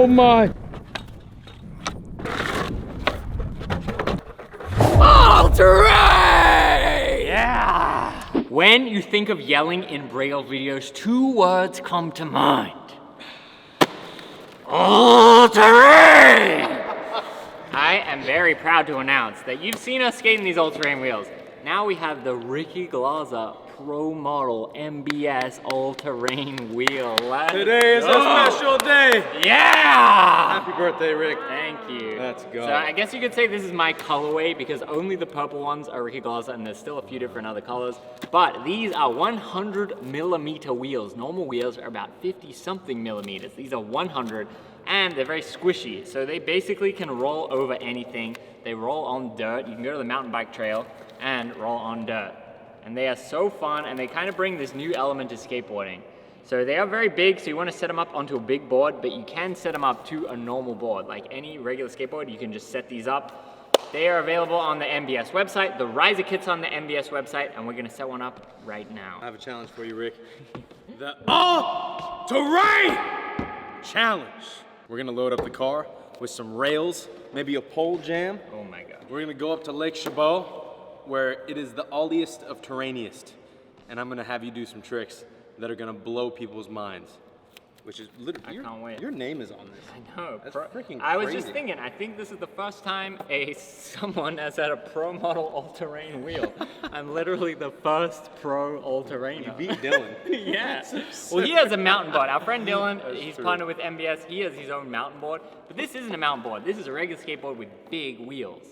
Oh my. All terrain! Yeah! When you think of yelling in Braille videos, 2 words come to mind. All terrain! I am very proud to announce that you've seen us skating these all-terrain wheels. Now we have the Ricky Glaza Pro Model MBS all-terrain wheel. Today is a special day. Yeah! Happy birthday, Rick. Thank you. Let's go. So I guess you could say this is my colorway because only the purple ones are Ricky Glaza and there's still a few different other colors. But these are 100mm wheels. Normal wheels are about 50-something millimeters. These are 100 and they're very squishy. So they basically can roll over anything. They roll on dirt. You can go to the mountain bike trail and roll on dirt. And they are so fun and they kind of bring this new element to skateboarding. So they are very big, so you want to set them up onto a big board, but you can set them up to a normal board. Like any regular skateboard, you can just set these up. They are available on the MBS website. The riser kit's on the MBS website, and we're going to set one up right now. I have a challenge for you, Rick. The all-terrain challenge. We're gonna load up the car with some rails, maybe a pole jam. Oh my God. We're gonna go up to Lake Chabot, where it is the alliest of terrainiest. And I'm gonna have you do some tricks that are gonna blow people's minds. Which is literally, I can't wait. Your name is on this. I know. That's freaking I was crazy. just thinking, I think this is the first time someone has had a pro model all-terrain wheel. I'm literally the first pro all-terrain. You beat Dylan. Yeah. Well, he has a mountain board. Our friend Dylan, he's true. partnered with MBS. He has his own mountain board. But this isn't a mountain board. This is a regular skateboard with big wheels.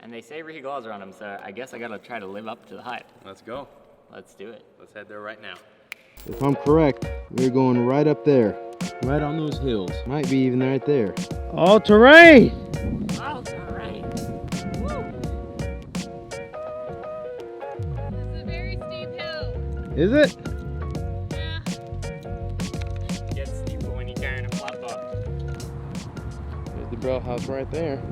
And they say Ricky Glaza on them, so I guess I gotta try to live up to the hype. Let's go. Let's do it. Let's head there right now. If I'm correct, we're going right up there. Right on those hills. Might be even right there. All terrain! All-terrain. This is a very steep hill. Is it? Yeah. Gets steeper when you turn a flat bar. There's the Braille House right there.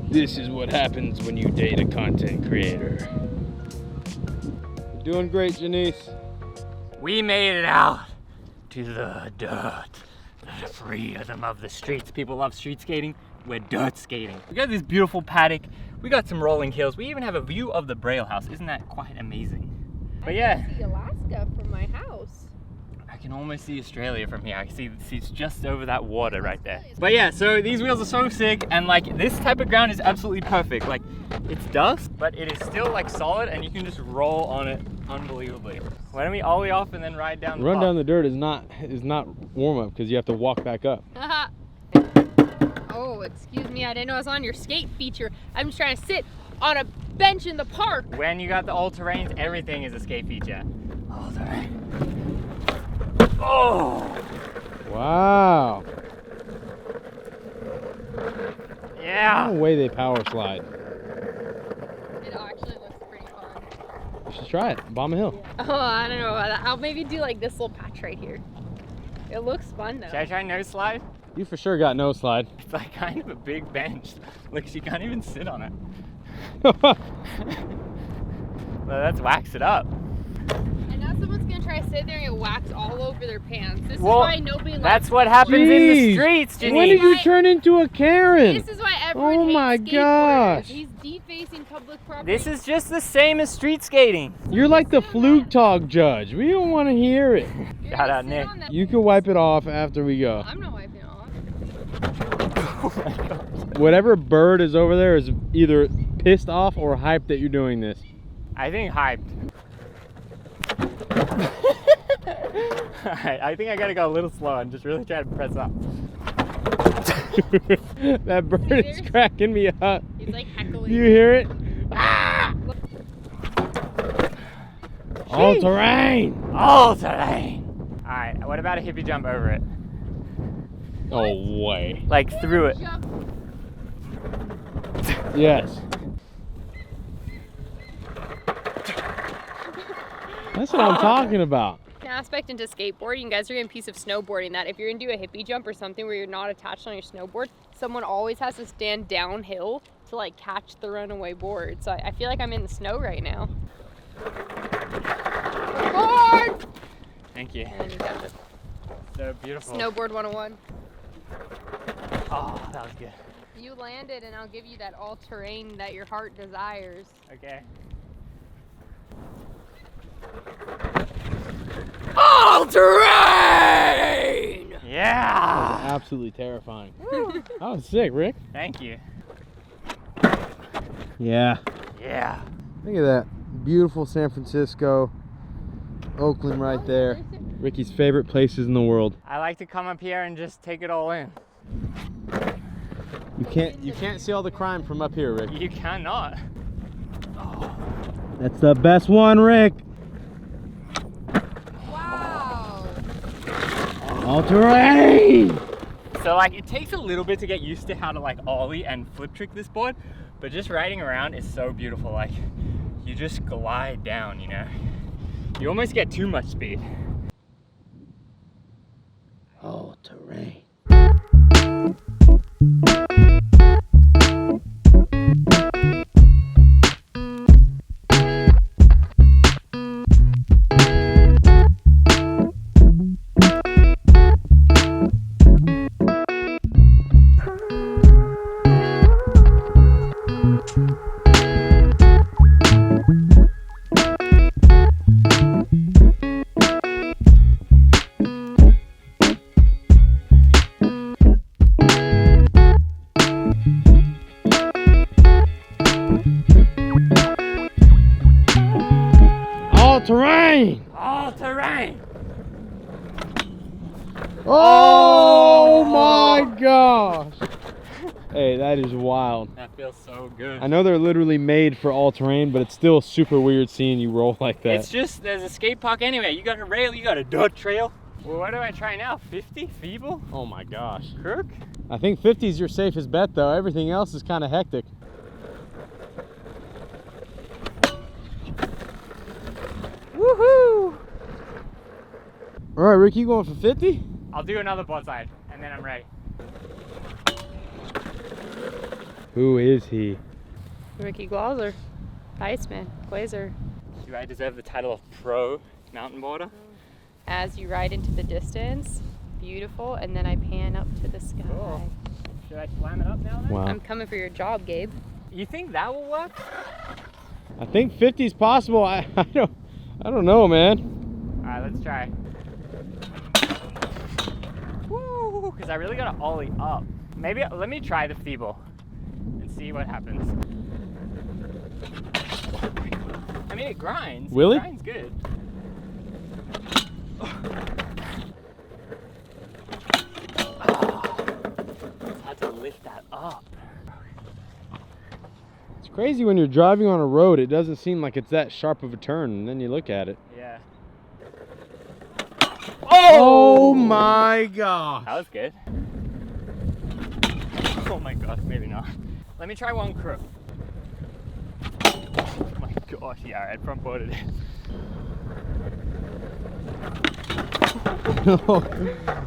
This is what happens when you date a content creator. You're doing great, Jenise. We made it out to the dirt, the freedom of the streets. People love street skating. We're dirt skating. We got this beautiful paddock. We got some rolling hills. We even have a view of the Braille House. Isn't that quite amazing? But yeah, I can see Alaska from my house. I can almost see Australia from here. I can see it's just over that water right there. But yeah, so these wheels are so sick, and like this type of ground is absolutely perfect. Like it's dust, but it is still like solid, and you can just roll on it unbelievably. Why don't we ollie off and then ride down the Run top? down the dirt is not warm up because you have to walk back up. Oh, excuse me, I didn't know I was on your skate feature. I'm just trying to sit on a bench in the park. When you got the all-terrains, everything is a skate feature. All-terrain. Oh! Wow. Yeah! No way they power slide. It actually looks pretty fun. You should try it. Bomb a Hill. Oh, I don't know about that. I'll maybe do like this little patch right here. It looks fun though. Should I try no slide? You for sure got no slide. It's like kind of a big bench. Look, she can't even sit on it. Well, let's wax it up. And now someone's gonna try to sit there and get waxed all over their pants. This Well, is why nobody likes. That's what happens in the Jeez. streets, Jenise. When did you turn into a Karen? This is why everyone Oh hates my skateboarders. gosh. He's defacing public property. This is just the same as street skating. You're like the fluke talk judge. We don't want to hear it. You're Shout gonna out, sit Nick. on that- You can wipe it off after we go. I'm not wiping it off. Whatever bird is over there is either pissed off or hyped that you're doing this. I think hyped. Alright, I think I gotta go a little slow and just really try to press up. That bird is cracking me up. He's like heckling. You hear it? All terrain. All terrain! Alright, what about a hippie jump over it? Oh way. Like through it. Jump. Yes. That's what I'm talking about. An aspect into skateboarding, you guys are getting a piece of snowboarding that if you're gonna do a hippie jump or something where you're not attached on your snowboard, someone always has to stand downhill to like catch the runaway board. So I feel like I'm in the snow right now. Board! Thank you. And then you got the So beautiful. Snowboard 101. Oh, that was good. You landed, and I'll give you that all-terrain that your heart desires. Okay. All-terrain! Yeah! Absolutely terrifying. That was sick, Rick. Thank you. Yeah. Yeah. Look at that. Beautiful San Francisco. Oakland right there. Ricky's favorite places in the world. I like to come up here and just take it all in. You can't see all the crime from up here, Rick. You cannot. That's the best one, Rick. Wow. All terrain. So like it takes a little bit to get used to how to like ollie and flip trick this board, but just riding around is so beautiful. Like you just glide down, you know. You almost get too much speed. All terrain. Terrain! All terrain! Oh my gosh! Hey, that is wild. That feels so good. I know they're literally made for all terrain, but it's still super weird seeing you roll like that. It's just, there's a skate park anyway. You got a rail, you got a dirt trail. Well, what do I try now? 50? Feeble? Oh my gosh. Crook? I think 50 is your safest bet though. Everything else is kind of hectic. Woohoo! All right, Rick, you going for 50? I'll do another board slide and then I'm ready. Who is he? Ricky Glauser. Iceman. Glazer. Do I deserve the title of pro mountain boarder? As you ride into the distance, beautiful, and then I pan up to the sky. Cool. Should I slam it up now then? Wow. I'm coming for your job, Gabe. You think that will work? I think 50 is possible. I don't know, man. Alright, let's try. Woo! Because I really gotta ollie up. Maybe, let me try the feeble and see what happens. I mean, it grinds. Will it? It grinds good. It's hard to lift that up. It's crazy when you're driving on a road, it doesn't seem like it's that sharp of a turn, and then you look at it. Yeah. Oh my gosh. That was good. Oh my gosh, maybe not. Let me try one crook. Oh my gosh, yeah, alright, front boarded it.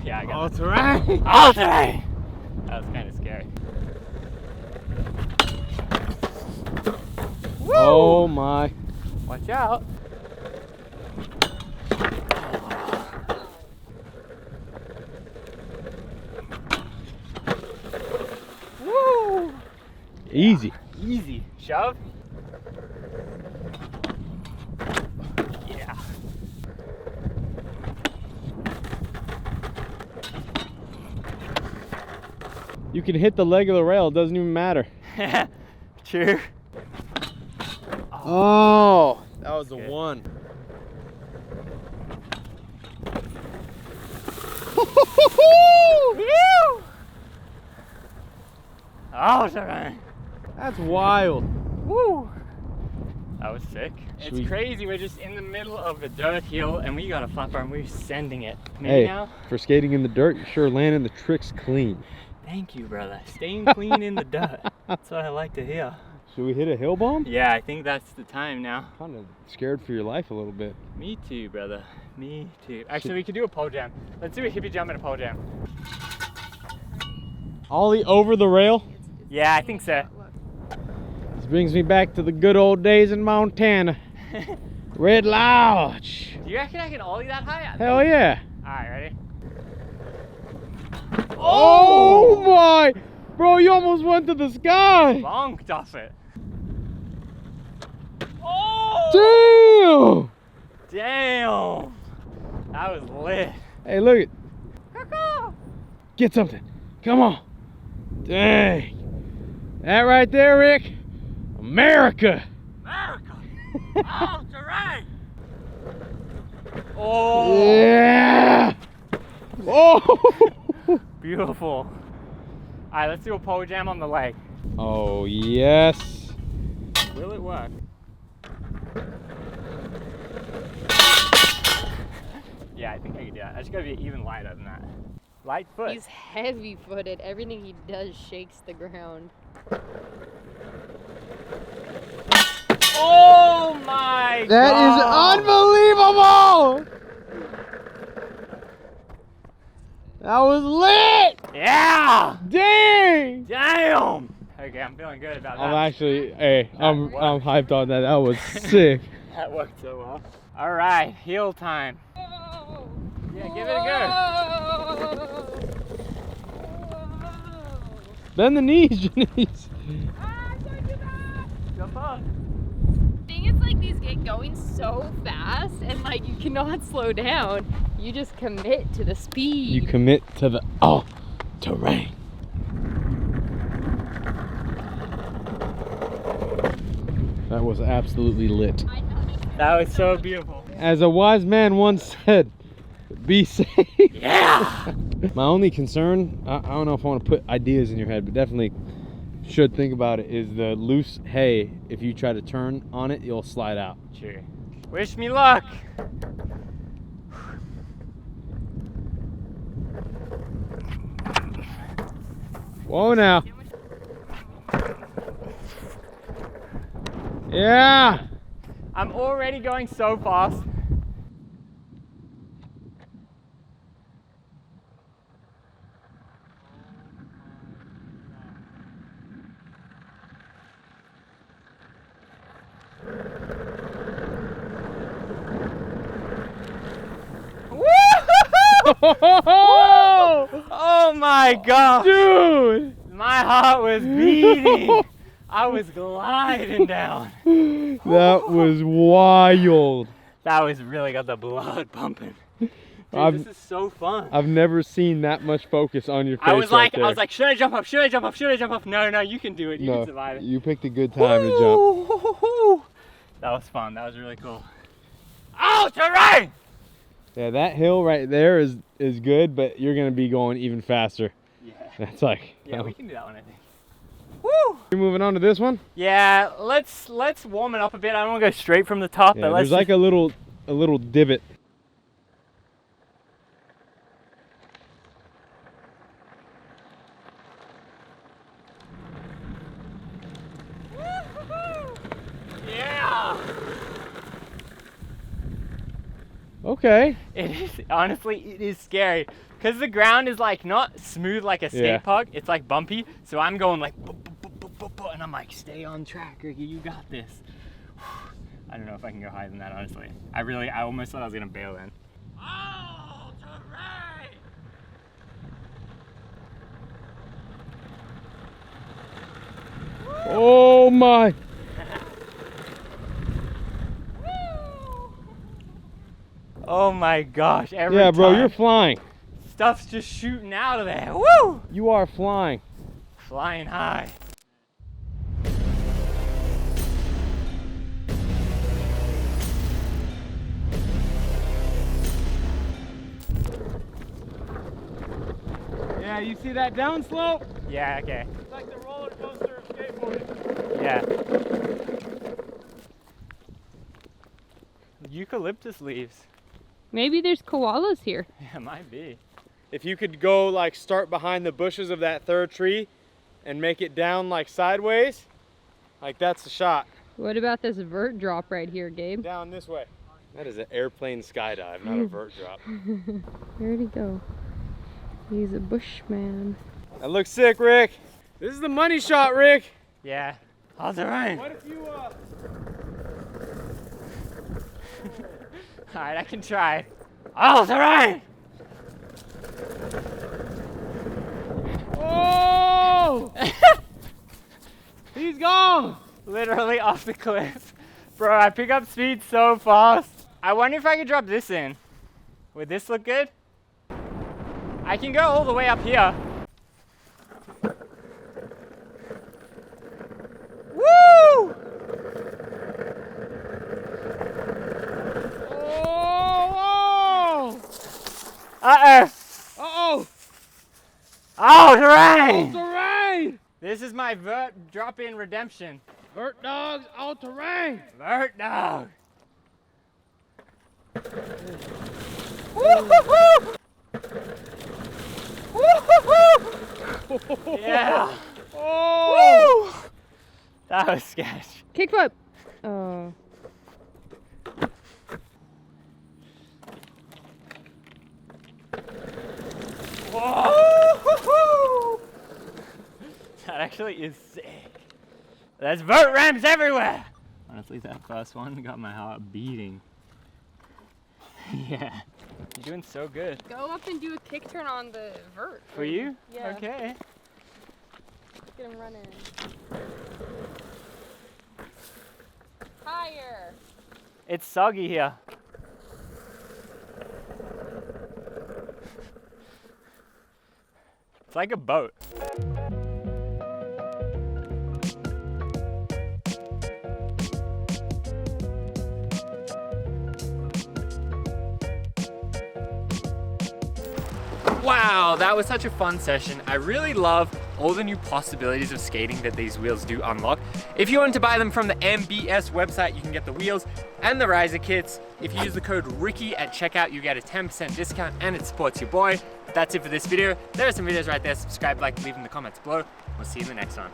Yeah, I got All it. terrain. All terrain! That was kind of scary. Woo! Oh my. Watch out. Woo! Easy. Easy. Shove. Yeah. You can hit the leg of the rail, it doesn't even matter. True. Oh, that was the good. one. Oh, sorry. That's wild. Woo! That was sick. Should It's we- crazy. We're just in the middle of a dirt hill and we got a flapper and we're sending it. Maybe Hey, now? for skating in the dirt, you're sure landing the tricks clean. Thank you, brother. Staying clean in the dirt. That's what I like to hear. Should we hit a hill bomb? Yeah, I think that's the time now. Kind of scared for your life a little bit. Me too, brother. Me too. Actually, we could do a pole jam. Let's do a hippie jump and a pole jam. Ollie over the rail. Yeah, I think so. This brings me back to the good old days in Montana. Red Lodge. Do you reckon I can ollie that high? Hell yeah. All right, ready? Oh my! Bro, you almost went to the sky. Bonked off it. Oh! Damn! Damn! That was lit. Hey, look it. Get something. Come on. Dang. That right there, Rick. America. America! Oh, terrain! Oh! Yeah. Oh. Beautiful. All right, let's do a pole jam on the leg. Oh yes. Will it work? Yeah, I think I can do that. I just gotta be even lighter than that. Light foot. He's heavy-footed. Everything he does shakes the ground. Oh my god! That is unbelievable. That was lit. Yeah! Dang. Damn! Okay, I'm feeling good about that. I'm actually, hey, I'm hyped on that. That was sick. That worked so well. All right, heel time. Yeah, give it a go. Bend the knees, Jenise. Jump up. The thing is, like, these get going so fast, and like you cannot slow down. You just commit to the speed. You commit to the terrain. That was absolutely lit. That was so beautiful. As a wise man once said, be safe. Yeah! My only concern, I don't know if I want to put ideas in your head, but definitely should think about it, is the loose hay. If you try to turn on it, you'll slide out. True. Wish me luck. Whoa now. Yeah. I'm already going so fast. Oh my god! Dude! My heart was beating. I was gliding down. That was wild. That was really got the blood pumping. Dude, this is so fun. I've never seen that much focus on your face. I was like, right there. should I jump up? Should I jump up? Should I jump up? No, no, you can do it. You can survive it. You picked a good time to jump. That was fun. That was really cool. Oh, terrain! Yeah, that hill right there is good, but you're gonna be going even faster. Yeah. That's like. Yeah, we can do that one, I think. Woo! You're moving on to this one. Yeah, let's warm it up a bit. I don't want to go straight from the top, Yeah, but let's. there's like a little divot. Yeah. Okay. It is honestly, it is scary because the ground is like not smooth like a skate park. It's like bumpy, so I'm going like, and I'm like, stay on track, Ricky. You got this. I don't know if I can go higher than that, honestly. I almost thought I was gonna bail then. Oh, terrain! Oh my. Oh my gosh, every Yeah, bro, time you're flying. stuff's just shooting out of there. Woo! You are flying. Flying high. Yeah, you see that downslope? Yeah, okay. It's like the roller coaster of skateboarding. Yeah. Eucalyptus leaves. Maybe there's koalas here. Yeah, might be. If you could go like start behind the bushes of that third tree and make it down like sideways, like that's the shot. What about this vert drop right here, Gabe? Down this way. That is an airplane skydive, not a vert drop. Where'd he go? He's a bushman. That looks sick, Rick. This is the money shot, Rick. Yeah. How's it rain? What if you Alright, I can try. All terrain! Oh! He's gone! Literally off the cliff. Bro, I pick up speed so fast. I wonder if I could drop this in. Would this look good? I can go all the way up here. Woo! Oh! Uh-oh. Uh-oh! Oh, terrain! Terrain! This is my vert drop-in redemption. Vert dogs all terrain! Vert dog. Yeah. Oh! Woo! That was sketch. Kickflip. Oh. Whoa! That actually is sick. There's vert ramps everywhere. Honestly, that first one got my heart beating. Yeah. You're doing so good. Go up and do a kick turn on the vert. For you? Yeah. Okay. Get him running. Higher. It's soggy here. It's like a boat. Wow, that was such a fun session. I really love all the new possibilities of skating that these wheels do unlock. If you want to buy them from the MBS website, you can get the wheels and the riser kits. If you use the code Ricky at checkout, you get a 10% discount and it supports your boy. That's it for this video. There are some videos right there. Subscribe, like, leave in the comments below. We'll see you in the next one.